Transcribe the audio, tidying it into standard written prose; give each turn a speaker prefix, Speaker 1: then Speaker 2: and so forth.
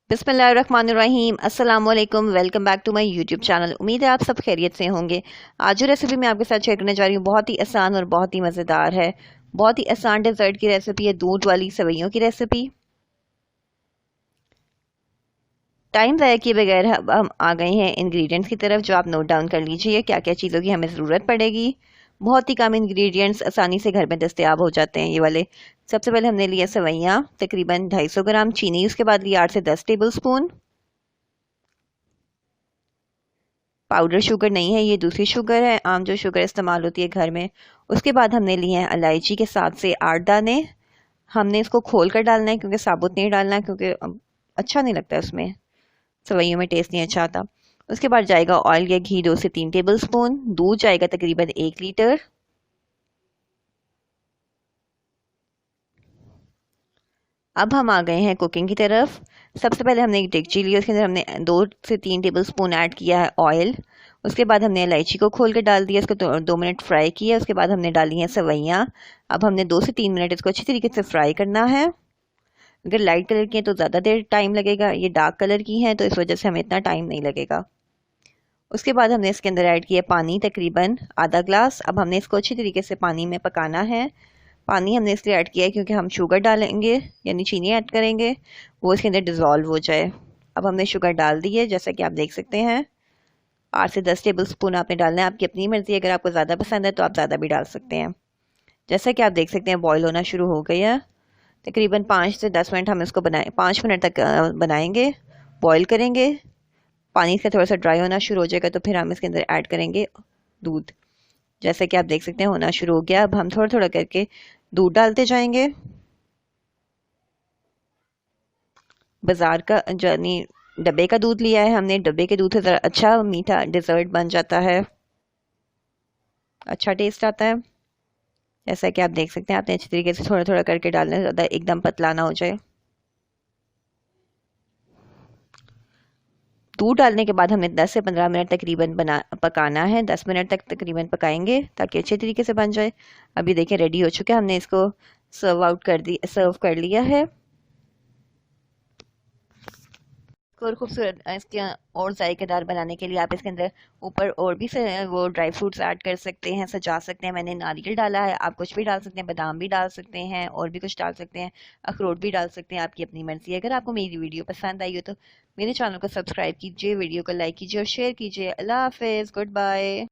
Speaker 1: बिस्मिल्लाहिर्रहमानिर्रहीम अस्सलाम वालेकुम। Welcome back to my YouTube channel. उम्मीद है आप सब खैरियत से होंगे। आज जो रेसिपी मैं आपके साथ शेयर करने जा रही हूँ बहुत ही आसान और बहुत ही मज़ेदार है। बहुत ही आसान डेजर्ट की रेसिपी है, दूध वाली सेवइयों की रेसिपी। टाइम ज़ाया किए बगैर हम आ गए हैं इंग्रेडिएंट्स की तरफ, जो आप नोट डाउन कर लीजिए क्या क्या चीज़ों की हमें ज़रूरत पड़ेगी। बहुत ही कम इंग्रेडिएंट्स आसानी से घर में दस्तयाब हो जाते हैं ये वाले। सबसे पहले हमने लिया सेवइयाँ, तकरीबन 250 ग्राम चीनी, उसके बाद लिया 8 से 10 टेबल स्पून पाउडर। शुगर नहीं है, ये दूसरी शुगर है, आम जो शुगर इस्तेमाल होती है घर में। उसके बाद हमने लिए हैं इलायची के 7 से 8 दाने। हमने इसको खोल कर डालना है क्योंकि साबुत नहीं डालना है, क्योंकि अच्छा नहीं लगता उसमें, सवैयों में टेस्ट नहीं अच्छा आता। उसके बाद जाएगा ऑयल या घी 2 से 3 टेबल स्पून। दूध जाएगा तकरीबन 1 लीटर। अब हम आ गए हैं कुकिंग की तरफ। सबसे पहले हमने एक डेगची ली, उसके अंदर हमने 2 से 3 टेबल स्पून ऐड किया है ऑयल। उसके बाद हमने इलायची को खोल कर डाल दिया, इसको 2 मिनट फ्राई किया। उसके बाद हमने डाली हैं सेवइयाँ। अब हमने 2 से 3 मिनट इसको अच्छी तरीके से फ्राई करना है। अगर लाइट कलर की है तो ज़्यादा देर टाइम लगेगा, ये डार्क कलर की है तो इस वजह से हमें इतना टाइम नहीं लगेगा। उसके बाद हमने इसके अंदर ऐड किया पानी, तकरीबन आधा ग्लास। अब हमने इसको अच्छी तरीके से पानी में पकाना है। पानी हमने इसलिए ऐड किया है क्योंकि हम शुगर डालेंगे, यानी चीनी ऐड करेंगे, वो इसके अंदर डिज़ोल्व हो जाए। अब हमने शुगर डाल दी है, जैसा कि आप देख सकते हैं। 8 से 10 टेबल स्पून आपने डालना है, आपकी अपनी मर्ज़ी है। अगर आपको ज़्यादा पसंद है तो आप ज़्यादा भी डाल सकते हैं। जैसा कि आप देख सकते हैं बॉयल होना शुरू हो गया है। तकरीबन 5 से 10 मिनट हम इसको 5 मिनट तक बनाएंगे, बॉयल करेंगे। पानी इसका थोड़ा सा ड्राई होना शुरू हो जाएगा तो फिर हम इसके अंदर ऐड करेंगे दूध। जैसे कि आप देख सकते हैं होना शुरू हो गया। अब हम थोड़ा थोड़ा करके दूध डालते जाएंगे। बाजार का यानी डब्बे का दूध लिया है हमने, डब्बे के दूध से ज़रा अच्छा मीठा डिज़र्ट बन जाता है, अच्छा टेस्ट आता है। जैसा कि आप देख सकते हैं, आपने अच्छी तरीके से थोड़ा थोड़ा करके डालना है, ज़्यादा एकदम पतला ना हो जाए। दूध डालने के बाद हमें 10 से 15 मिनट तकरीबन पकाना है। 10 मिनट तक तकरीबन पकाएंगे ताकि अच्छे तरीके से बन जाए। अभी देखिए रेडी हो चुका है, हमने इसको सर्व कर लिया है। और खूबसूरत इसके और जायकेदार बनाने के लिए आप इसके अंदर ऊपर और भी से वो ड्राई फ्रूट्स ऐड कर सकते हैं, सजा सकते हैं। मैंने नारियल डाला है, आप कुछ भी डाल सकते हैं, बादाम भी डाल सकते हैं और भी कुछ डाल सकते हैं, अखरोट भी डाल सकते हैं, आपकी अपनी मर्जी है। अगर आपको मेरी वीडियो पसंद आई हो तो मेरे चैनल को सब्सक्राइब कीजिए, वीडियो को लाइक कीजिए और शेयर कीजिए। अल्लाह हाफिज़, गुड बाय।